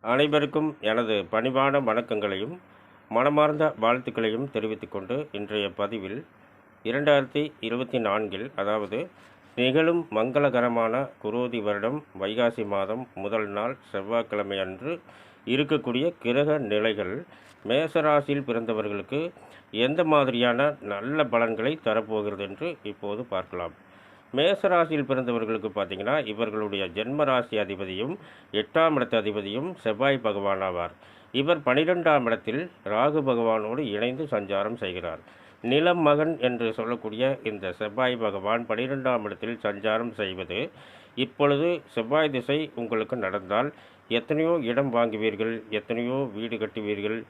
அனைவருக்கும் எனது பணிவான வணக்கங்களையும் மனமார்ந்த வாழ்த்துக்களையும் தெரிவித்துக் கொண்டு இன்றைய பதிவில் 2024 அதாவது நிகழும் மங்களகரமான குரோதி வருடம் வைகாசி மாதம் முதல் நாள் செவ்வாய்க்கிழமை அன்று இருக்கக்கூடிய கிரக நிலைகள் மேசராசியில் பிறந்தவர்களுக்கு எந்த மாதிரியான நல்ல பலன்களை தரப்போகிறது என்று இப்போது பார்க்கலாம். மேசராசியில் பிறந்தவர்களுக்கு பார்த்தீங்கன்னா, இவர்களுடைய ஜென்மராசி அதிபதியும் 8ஆம் இடத்து அதிபதியும் செவ்வாய் பகவான் ஆவார். இவர் 12ஆம் இடத்தில் ராகு பகவானோடு இணைந்து சஞ்சாரம் செய்கிறார். நிலம் மகன் என்று சொல்லக்கூடிய இந்த செவ்வாய் பகவான் 12ஆம் இடத்தில் சஞ்சாரம் செய்வது, இப்பொழுது செவ்வாய் திசை உங்களுக்கு நடந்தால் எத்தனையோ இடம் வாங்குவீர்கள், எத்தனையோ வீடு கட்டுவீர்கள்,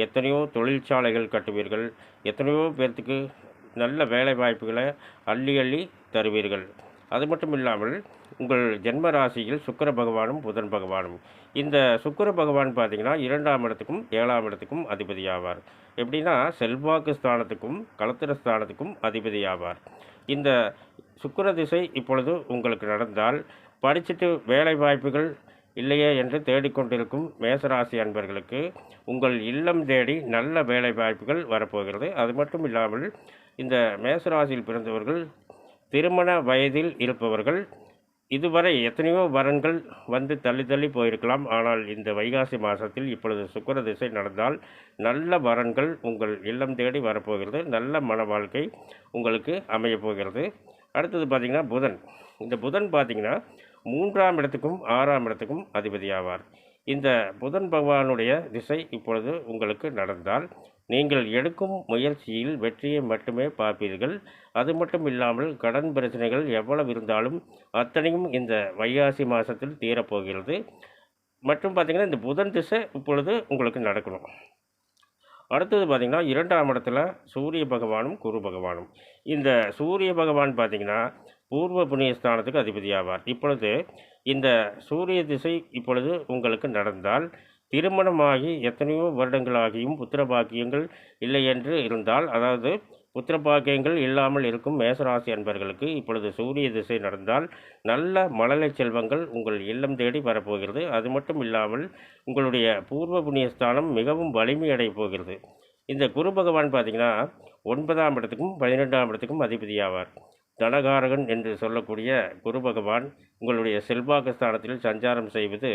எத்தனையோ தொழிற்சாலைகள் கட்டுவீர்கள், எத்தனையோ பேர்த்துக்கு நல்ல வேலை வாய்ப்புகளை அள்ளி அள்ளி தருவீர்கள். அது மட்டும் இல்லாமல் உங்கள் ஜென்ம ராசியில் சுக்கிர பகவானும் புதன் பகவானும், இந்த சுக்கிர பகவான் பார்த்தீங்கன்னா 2ஆம் இடத்துக்கும் 7ஆம் இடத்துக்கும் அதிபதி ஆவார். எப்படின்னா செல்வாக்கு ஸ்தானத்துக்கும் களத்திர ஸ்தானத்துக்கும் அதிபதி ஆவார். இந்த சுக்கிர திசை இப்பொழுது உங்களுக்கு நடந்தால் படிச்சுட்டு வேலை வாய்ப்புகள் இல்லையே என்று தேடிக்கொண்டிருக்கும் மேசராசி அன்பர்களுக்கு உங்கள் இல்லம் தேடி நல்ல வேலை வாய்ப்புகள் வரப்போகிறது. அது மட்டும் இல்லாமல் இந்த மேசராசியில் பிறந்தவர்கள் திருமண வயதில் இருப்பவர்கள், இதுவரை எத்தனையோ வரன்கள் வந்து தள்ளி தள்ளி போயிருக்கலாம். ஆனால் இந்த வைகாசி மாதத்தில் இப்பொழுது சுக்கிர திசை நடந்தால் நல்ல வரன்கள் உங்கள் இல்லம் தேடி வரப்போகிறது. நல்ல மன வாழ்க்கை உங்களுக்கு அமையப்போகிறது. அடுத்தது பார்த்திங்கன்னா புதன். இந்த புதன் பார்த்திங்கன்னா 3ஆம் இடத்துக்கும் 6ஆம் இடத்துக்கும் அதிபதி ஆவார். இந்த புதன் பகவானுடைய திசை இப்பொழுது உங்களுக்கு நடந்தால் நீங்கள் எடுக்கும் முயற்சியில் வெற்றியை மட்டுமே பார்ப்பீர்கள். அது மட்டும் இல்லாமல் கடன் பிரச்சனைகள் எவ்வளவு இருந்தாலும் அத்தனையும் இந்த வைகாசி மாதத்தில் தீரப்போகிறது. மற்றும் பார்த்திங்கன்னா இந்த புதன் திசை இப்பொழுது உங்களுக்கு நடக்கணும். அடுத்தது பார்த்திங்கன்னா 2ஆம் இடத்துல சூரிய பகவானும் குரு பகவானும். இந்த சூரிய பகவான் பார்த்திங்கன்னா பூர்வ புண்ணிய ஸ்தானத்துக்கு அதிபதி ஆவார். இப்பொழுது இந்த சூரிய திசை இப்பொழுது உங்களுக்கு நடந்தால் திருமணமாகி எத்தனையோ வருடங்களாகியும் புத்திர பாக்கியங்கள் இல்லை என்று இருந்தால், அதாவது புத்திர பாக்கியங்கள் இல்லாமல் இருக்கும் மேசராசி அன்பர்களுக்கு இப்பொழுது சூரிய திசை நடந்தால் நல்ல மழலை செல்வங்கள் உங்கள் இல்லம் தேடி வரப்போகிறது. அது மட்டும் இல்லாமல் உங்களுடைய பூர்வ புண்ணியஸ்தானம் மிகவும் வலிமையடைய போகிறது. இந்த குரு பகவான் பார்த்திங்கன்னா 9ஆம் இடத்துக்கும் 12ஆம் இடத்துக்கும் அதிபதி ஆவார். தனகாரகன் என்று சொல்லக்கூடிய குரு பகவான் உங்களுடைய செல்வாக்கு ஸ்தானத்தில் சஞ்சாரம் செய்வது,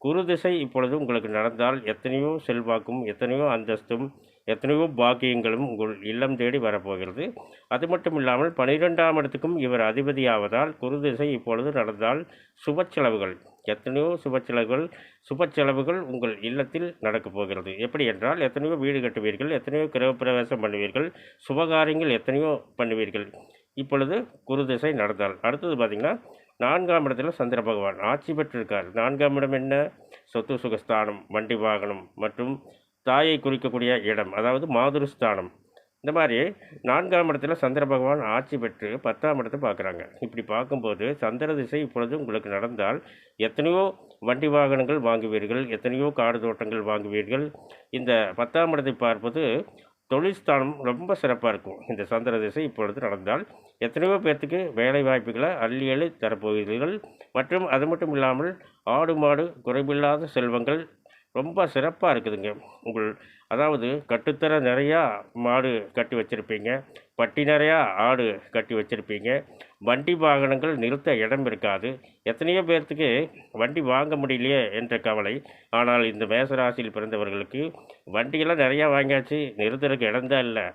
குரு திசை இப்பொழுது உங்களுக்கு நடந்தால் எத்தனையோ செல்வாக்கும் எத்தனையோ அந்தஸ்தும் எத்தனையோ பாக்கியங்களும் உங்கள் இல்லம் தேடி வரப்போகிறது. அது மட்டும் இல்லாமல் 12ஆம் இடத்துக்கும் இவர் அதிபதி ஆவதால் குரு திசை இப்பொழுது நடந்தால் சுப செலவுகள், எத்தனையோ சுப செலவுகள் உங்கள் இல்லத்தில் நடக்கப் போகிறது. எப்படி என்றால் எத்தனையோ வீடு கட்டுவீர்கள், எத்தனையோ கிரகப்பிரவேசம் பண்ணுவீர்கள், சுபகாரியங்கள் எத்தனையோ பண்ணுவீர்கள் இப்பொழுது குரு திசை நடந்தால். அடுத்தது பார்த்திங்கன்னா 4ஆம் இடத்துல சந்திர பகவான் ஆட்சி பெற்றிருக்கார். 4ஆம் இடம் என்ன? சொத்து சுகஸ்தானம், வண்டி வாகனம் மற்றும் தாயை குறிக்கக்கூடிய இடம், அதாவது மாதுருஸ்தானம். இந்த மாதிரி 4ஆம் இடத்துல சந்திர பகவான் ஆட்சி பெற்று 10ஆம் இடத்தை பார்க்குறாங்க. இப்படி பார்க்கும்போது சந்திர திசை இப்பொழுது உங்களுக்கு நடந்தால் எத்தனையோ வண்டி வாகனங்கள் வாங்குவீர்கள், எத்தனையோ காடு தோட்டங்கள் வாங்குவீர்கள். இந்த 10ஆம் இடத்தை பார்ப்பது தொழில் ஸ்தானம் ரொம்ப சிறப்பாக இருக்கும். இந்த சந்திர திசை இப்பொழுது நடந்தால் எத்தனையோ பேர்த்துக்கு வேலை வாய்ப்புகளை அள்ளி அள்ளி தரப்போகிறீர்கள். மற்றும் அது மட்டும் இல்லாமல் ஆடு மாடு குறைவில்லாத செல்வங்கள் ரொம்ப சிறப்பாக இருக்குதுங்க. அதாவது கட்டுத்தர நிறையா மாடு கட்டி வச்சுருப்பீங்க, பட்டி நிறையா ஆடு கட்டி வச்சுருப்பீங்க, வண்டி வாகனங்கள் நிறுத்த இடம் இருக்காது. எத்தனையோ பேர்த்துக்கு வண்டி வாங்க முடியலையே என்ற கவலை. ஆனால் இந்த மேசராசியில் பிறந்தவர்களுக்கு வண்டியெல்லாம் நிறையா வாங்கியாச்சு, நிறுத்துறதுக்கு இடம்தான் இல்லை.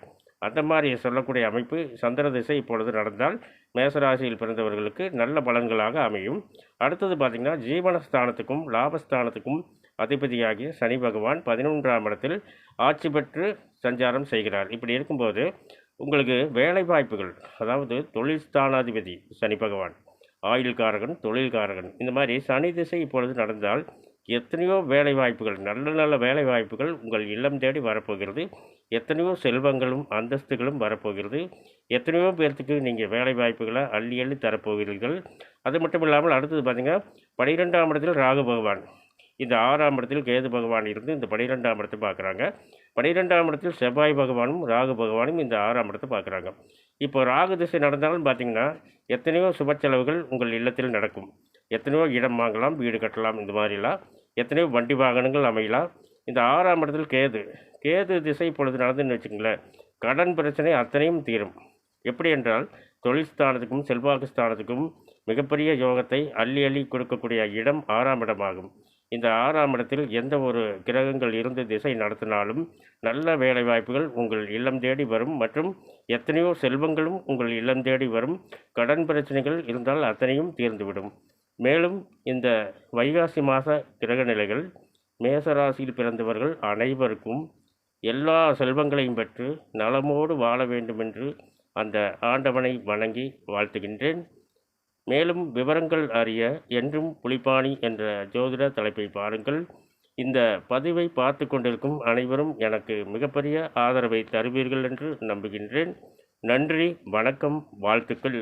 அந்த மாதிரி சொல்லக்கூடிய அமைப்பு சந்திர திசை இப்பொழுது நடந்தால் மேசராசியில் பிறந்தவர்களுக்கு நல்ல பலன்களாக அமையும். அடுத்தது பார்த்திங்கன்னா ஜீவனஸ்தானத்துக்கும் லாபஸ்தானத்துக்கும் அதிபதியாகிய சனி பகவான் 11ஆம் இடத்தில் ஆட்சி பெற்று சஞ்சாரம் செய்கிறார். இப்படி இருக்கும்போது உங்களுக்கு வேலை வாய்ப்புகள், அதாவது தொழில் ஸ்தானாதிபதி சனி பகவான், ஆயுள்காரகன், தொழில்காரகன், இந்த மாதிரி சனி திசை இப்பொழுது நடந்தால் எத்தனையோ வேலை வாய்ப்புகள், நல்ல நல்ல வேலை வாய்ப்புகள் உங்கள் இல்லம் தேடி வரப்போகிறது. எத்தனையோ செல்வங்களும் அந்தஸ்துகளும் வரப்போகிறது. எத்தனையோ பேர்த்துக்கு நீங்கள் வேலை வாய்ப்புகளை அள்ளி அள்ளி தரப்போகிறீர்கள். அது மட்டும் இல்லாமல் அடுத்தது பார்த்திங்கன்னா 12ஆம் இடத்தில் ராகு பகவான், இந்த 6ஆம் இடத்தில் கேது பகவான் இருந்து இந்த 12ஆம் இடத்தை பார்க்குறாங்க. 12ஆம் இடத்தில் செவ்வாய் பகவானும் ராகு பகவானும் இந்த 6ஆம் இடத்தை பார்க்குறாங்க. இப்போ ராகு திசை நடந்தாலும் பார்த்திங்கன்னா எத்தனையோ சுப செலவுகள் உங்கள் இல்லத்தில் நடக்கும். எத்தனையோ இடம் வாங்கலாம், வீடு கட்டலாம், இந்த மாதிரிலாம் எத்தனையோ வண்டி வாகனங்கள் அமையலாம். இந்த 6ஆம் இடத்தில் கேது கேது திசை இப்பொழுது நடந்துன்னு வச்சுங்களேன், கடன் பிரச்சனை அத்தனையும் தீரும். எப்படி என்றால், தொழில் ஸ்தானத்துக்கும் செல்வாக்கு ஸ்தானத்துக்கும் மிகப்பெரிய யோகத்தை அள்ளி அள்ளி கொடுக்கக்கூடிய இடம் 6ஆம் இடமாகும். இந்த 6ஆம் இடத்தில் எந்த ஒரு கிரகங்கள் இருந்து திசை நடத்தினாலும் நல்ல வேலைவாய்ப்புகள் உங்கள் இல்லம் தேடி வரும் மற்றும் எத்தனையோ செல்வங்களும் உங்கள் இல்லம் தேடி வரும். கடன் பிரச்சனைகள் இருந்தால் அத்தனையும் தீர்ந்துவிடும். மேலும் இந்த வைகாசி மாத கிரக நிலைகள் மேசராசியில் பிறந்தவர்கள் அனைவருக்கும் எல்லா செல்வங்களையும் பெற்று நலமோடு வாழ வேண்டுமென்று அந்த ஆண்டவனை வணங்கி வாழ்த்துகின்றேன். மேலும் விவரங்கள் அறிய என்றும் புலிப்பாணி என்ற ஜோதிட தலைப்பை பாருங்கள். இந்த பதிவை பார்த்து கொண்டிருக்கும் அனைவரும் எனக்கு மிகப்பெரிய ஆதரவை தருவீர்கள் என்று நம்புகின்றேன். நன்றி, வணக்கம், வாழ்த்துக்கள்.